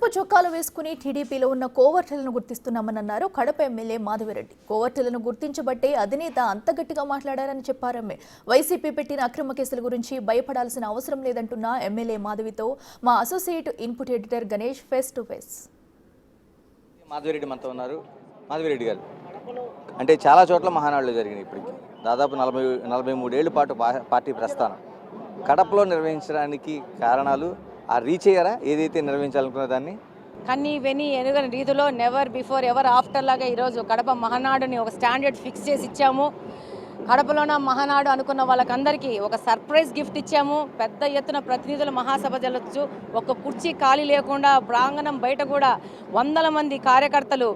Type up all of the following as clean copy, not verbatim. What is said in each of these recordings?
ఎరుపు చొక్కాలు వేసుకుని టీడీపీలో ఉన్న కోవర్టులను గుర్తిస్తున్నామన్నారు కడప ఎమ్మెల్యే మాధవిరెడ్డి. కోవర్టులను గుర్తించబట్టే అధినేత అంత గట్టిగా మాట్లాడారని చెప్పారు. వైసీపీ పెట్టిన అక్రమ కేసుల గురించి భయపడాల్సిన అవసరం లేదంటున్న ఎమ్మెల్యే మాధవితో మా associate input editor Ganesh face to face. Madhavi Reddy మనతో ఉన్నారు. మాధవిరెడ్డి గారు, అంటే చాలా చోట్ల మహానాడులు జరిగినాయి. ఇప్పటికి దాదాపు 43 ఏళ్ల పాటు పార్టీ ప్రస్థానం. కడపలో నిర్వహించడానికి కారణాలు ఆ రీచ్ అయ్యారా? ఏదైతే నిర్వహించాలనుకున్న దాన్ని కన్నీ వెని ఎనుగని రీతిలో నెవర్ బిఫోర్ ఎవర్ ఆఫ్టర్ లాగా ఈరోజు కడప మహానాడుని ఒక స్టాండర్డ్ ఫిక్స్ చేసి ఇచ్చాము. కడపలోన మహానాడు అనుకున్న వాళ్ళకందరికీ ఒక సర్ప్రైజ్ గిఫ్ట్ ఇచ్చాము. పెద్ద ఎత్తున ప్రతినిధుల మహాసభ జరగచ్చు. ఒక కుర్చీ ఖాళీ లేకుండా ప్రాంగణం బయట కూడా వందల మంది కార్యకర్తలు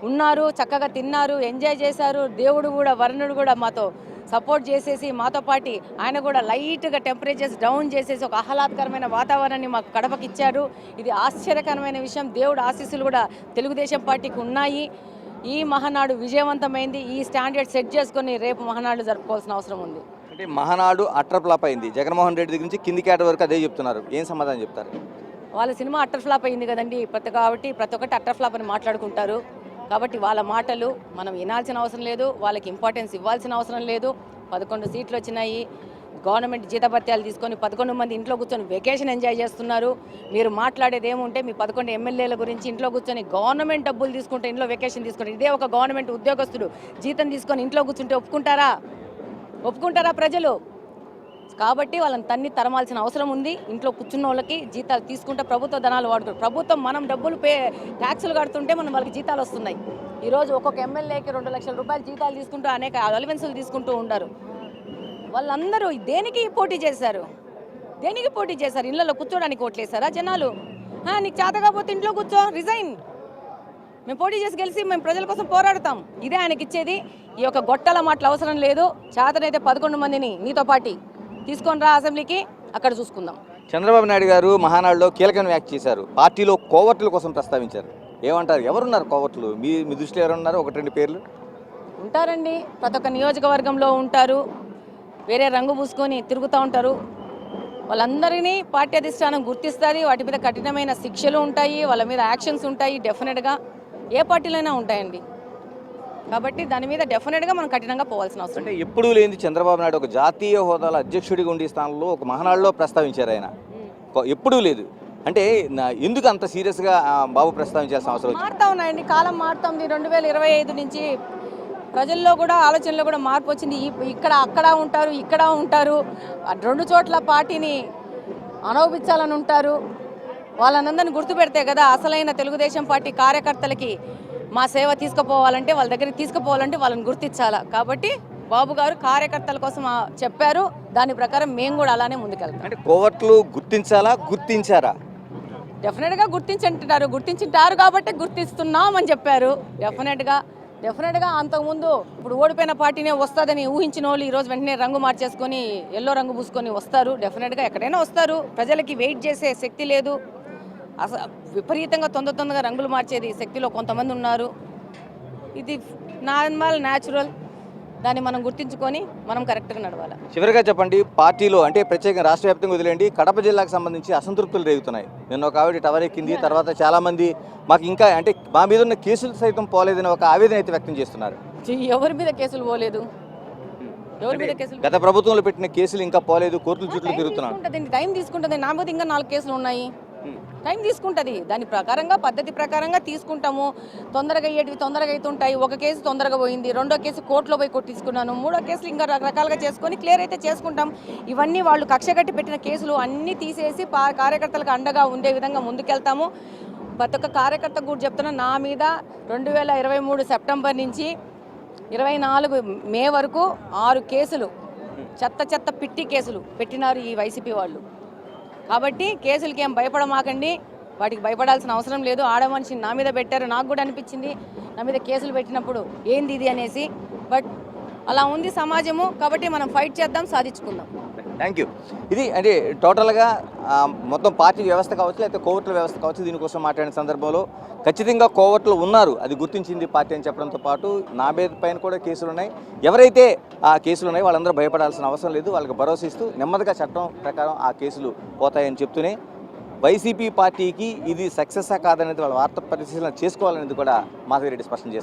ఉన్నారు. చక్కగా తిన్నారు, ఎంజాయ్ చేశారు. దేవుడు కూడా వరుణుడు కూడా మాతో సపోర్ట్ చేసేసి మాతో పాటు ఆయన కూడా లైట్గా టెంపరేచర్స్ డౌన్ చేసేసి ఒక ఆహ్లాదకరమైన వాతావరణాన్ని మాకు కడపకి ఇచ్చారు. ఇది ఆశ్చర్యకరమైన విషయం. దేవుడు ఆశీస్సులు కూడా తెలుగుదేశం పార్టీకి ఉన్నాయి. ఈ మహానాడు విజయవంతమైంది. ఈ స్టాండర్డ్ సెట్ చేసుకొని రేపు మహానాడు జరుపుకోవాల్సిన అవసరం ఉంది. అంటే మహానాడు అట్టర్ ఫ్లాప్ అయింది. జగన్మోహన్ రెడ్డి దగ్గర నుంచి కింది కేటర్ వరకు అదే చెప్తున్నారు. ఏం సమాధానం చెప్తారు? వాళ్ళ సినిమా అట్టర్ ఫ్లాప్ అయింది కదండి. ప్రతి ఒక్కటి అట్టర్ ఫ్లాప్ అని మాట్లాడుకుంటారు. కాబట్టి వాళ్ళ మాటలు మనం వినాల్సిన అవసరం లేదు, వాళ్ళకి ఇంపార్టెన్స్ ఇవ్వాల్సిన అవసరం లేదు. 11 సీట్లు వచ్చినాయి. గవర్నమెంట్ జీతభత్యాలు తీసుకొని 11 మంది ఇంట్లో కూర్చొని వెకేషన్ ఎంజాయ్ చేస్తున్నారు. మీరు మాట్లాడేది ఏముంటే మీ 11 ఎమ్మెల్యేల గురించి ఇంట్లో కూర్చొని గవర్నమెంట్ డబ్బులు తీసుకుంటే ఇంట్లో వెకేషన్ తీసుకుంటారు. ఇదే ఒక గవర్నమెంట్ ఉద్యోగస్తుడు జీతం తీసుకొని ఇంట్లో కూర్చుంటే ఒప్పుకుంటారా ప్రజలు? కాబట్టి వాళ్ళని తన్ని తరమాల్సిన అవసరం ఉంది. ఇంట్లో కూర్చున్న వాళ్ళకి జీతాలు తీసుకుంటే ప్రభుత్వ ధనాలు వాడుతారు. ప్రభుత్వం మనం డబ్బులు ట్యాక్సులు కడుతుంటే మనం వాళ్ళకి జీతాలు వస్తున్నాయి. ఈరోజు ఒక్కొక్క ఎమ్మెల్యేకి 2 లక్షల రూపాయలు జీతాలు తీసుకుంటూ అనేక అలవెన్సులు తీసుకుంటూ ఉంటారు. వాళ్ళందరూ దేనికి పోటీ చేశారు? ఇళ్లలో కూర్చోడానికి ఓట్లేశారా జనాలు? నీకు చేత కాకపోతే ఇంట్లో కూర్చో, రిజైన్. మేము పోటీ చేసి గెలిచి మేము ప్రజల కోసం పోరాడతాం. ఇదే ఆయనకి ఇచ్చేది. ఈ యొక్క గొట్టల మాటలు అవసరం లేదు. చేతనైతే 11 మందిని నీతో పాటు తీసుకొని రా అసెంబ్లీకి, అక్కడ చూసుకుందాం. చంద్రబాబు నాయుడు గారు మహానాడులో కీలకమైన వ్యాఖ్య చేశారు. పార్టీలో కోవర్టుల కోసం ప్రస్తావించారు. ఏమంటారు? ఎవరున్నారు కోవర్టులు? మీ దృష్టిలో ఎవరున్నారు? 1-2 పేర్లు ఉంటారండి. ప్రతి ఒక్క నియోజకవర్గంలో ఉంటారు. వేరే రంగు పూసుకొని తిరుగుతూ ఉంటారు. వాళ్ళందరినీ పార్టీ అధిష్టానం గుర్తిస్తుంది. వాటి మీద కఠినమైన శిక్షలు ఉంటాయి, వాళ్ళ మీద యాక్షన్స్ ఉంటాయి. డెఫినెట్గా ఏ పార్టీలైనా ఉంటాయండి. కాబట్టి దాని మీద డెఫినెట్గా మనం కఠినంగా పోవాల్సిన అవసరం. అంటే ఎప్పుడూ లేని చంద్రబాబు నాయుడు ఒక జాతీయ హోదాలో అధ్యక్షుడిగా ఉండే స్థానంలో ఒక మహానాడులో ప్రస్తావించారు. ఆయన ఎప్పుడూ లేదు. అంటే ఎందుకు అంత సీరియస్గా బాబు ప్రస్తావించాల్సిన అవసరం? మారుతా ఉన్నాయండి, కాలం మారుతుంది. 2025 నుంచి ప్రజల్లో కూడా ఆలోచనలో కూడా మార్పు వచ్చింది. అక్కడ ఉంటారు. 2 చోట్ల పార్టీని అనవపించాలని ఉంటారు. వాళ్ళనందరినీ గుర్తుపెడితే కదా అసలైన తెలుగుదేశం పార్టీ కార్యకర్తలకి మా సేవ తీసుకుపోవాలంటే, వాళ్ళ దగ్గరికి తీసుకుపోవాలంటే వాళ్ళని గుర్తించాలా. కాబట్టి బాబు గారు కార్యకర్తల కోసం చెప్పారు. దాని ప్రకారం మేము కూడా అలానే ముందుకెళ్తాం. అంటే కోవర్టులు గుర్తించారా? డెఫినెట్గా గుర్తించింటారు కాబట్టి గుర్తిస్తున్నాం అని చెప్పారు. డెఫినెట్గా అంతకుముందు ఇప్పుడు ఓడిపోయిన పార్టీనే వస్తుందని ఊహించిన వాళ్ళు ఈరోజు వెంటనే రంగు మార్చేసుకొని ఎల్లో రంగు పూసుకొని వస్తారు. డెఫినెట్గా ఎక్కడైనా వస్తారు. ప్రజలకి వెయిట్ చేసే శక్తి లేదు. అసలు విపరీతంగా తొందరగా రంగులు మార్చేది శక్తిలో కొంతమంది ఉన్నారు. ఇది నార్మల్, న్యాచురల్. దాన్ని మనం గుర్తించుకొని మనం కరెక్ట్గా నడవాలి. చివరిగా చెప్పండి, పార్టీలో అంటే ప్రత్యేకంగా రాష్ట్ర వ్యాప్తంగా వదిలేండి, కడప జిల్లాకు సంబంధించి అసంతృప్తులు రేగుతున్నాయి. నిన్న ఒక ఆవిడ టవర్ ఎక్కింది. తర్వాత చాలామంది మాకు ఇంకా అంటే మా మీద ఉన్న కేసులు సైతం పోలేదని ఒక ఆవేదన అయితే వ్యక్తం చేస్తున్నారు. ఎవరి మీద కేసులు పోలేదు? గత ప్రభుత్వంలో పెట్టిన కేసులు ఇంకా పోలేదు. కోర్టుల చుట్టూ తిరుగుతున్నారు. టైం తీసుకుంటుంది. నా మీద ఇంకా 4 కేసులు ఉన్నాయి. టైం తీసుకుంటుంది. దాని ప్రకారంగా పద్ధతి ప్రకారంగా తీసుకుంటాము. తొందరగా అయ్యేటివి తొందరగా అవుతుంటాయి. ఒక కేసు తొందరగా పోయింది, 2వ కేసు కోర్టులో పోయి కొట్టించుకున్నాను, 3వ కేసులు ఇంకా రకరకాలుగా చేసుకొని క్లియర్ అయితే చేసుకుంటాం. ఇవన్నీ వాళ్ళు కక్షగట్టి పెట్టిన కేసులు అన్నీ తీసేసి కార్యకర్తలకు అండగా ఉండే విధంగా ముందుకెళ్తాము. ప్రతి ఒక్క కార్యకర్తకు కూడా చెప్తున్నా, నా మీద 2023 సెప్టెంబర్ నుంచి 24 మే వరకు 6 కేసులు చెత్త పిట్టి కేసులు పెట్టినారు ఈ వైసీపీ వాళ్ళు. కాబట్టి కేసులకి ఏం భయపడమాకండి. వాటికి భయపడాల్సిన అవసరం లేదు. ఆడమనిషిని నా మీద పెట్టారు. నాకు కూడా అనిపించింది నా మీద కేసులు పెట్టినప్పుడు ఏంది ఇది అనేసి. బట్ అలా ఉంది సమాజము. కాబట్టి మనం ఫైట్ చేద్దాం, సాధించుకుందాం. Thank you. ఇది అంటే టోటల్గా మొత్తం పార్టీ వ్యవస్థ కావచ్చు, లేకపోతే కోవర్టుల వ్యవస్థ కావచ్చు, దీనికోసం మాట్లాడిన సందర్భంలో ఖచ్చితంగా కోవర్టులు ఉన్నారు, అది గుర్తించింది పార్టీ అని చెప్పడంతో పాటు నా పైన కూడా కేసులు ఉన్నాయి. ఎవరైతే ఆ కేసులు ఉన్నాయో వాళ్ళందరూ భయపడాల్సిన అవసరం లేదు. వాళ్ళకి భరోసా ఇస్తూ నెమ్మదిగా చట్టం ప్రకారం ఆ కేసులు పోతాయని చెప్తూనే వైసీపీ పార్టీకి ఇది సక్సెస్ కాదనేది వాళ్ళ వార్త పరిశీలన చేసుకోవాలనేది కూడా మాధవిరెడ్డి స్పష్టం చేస్తారు.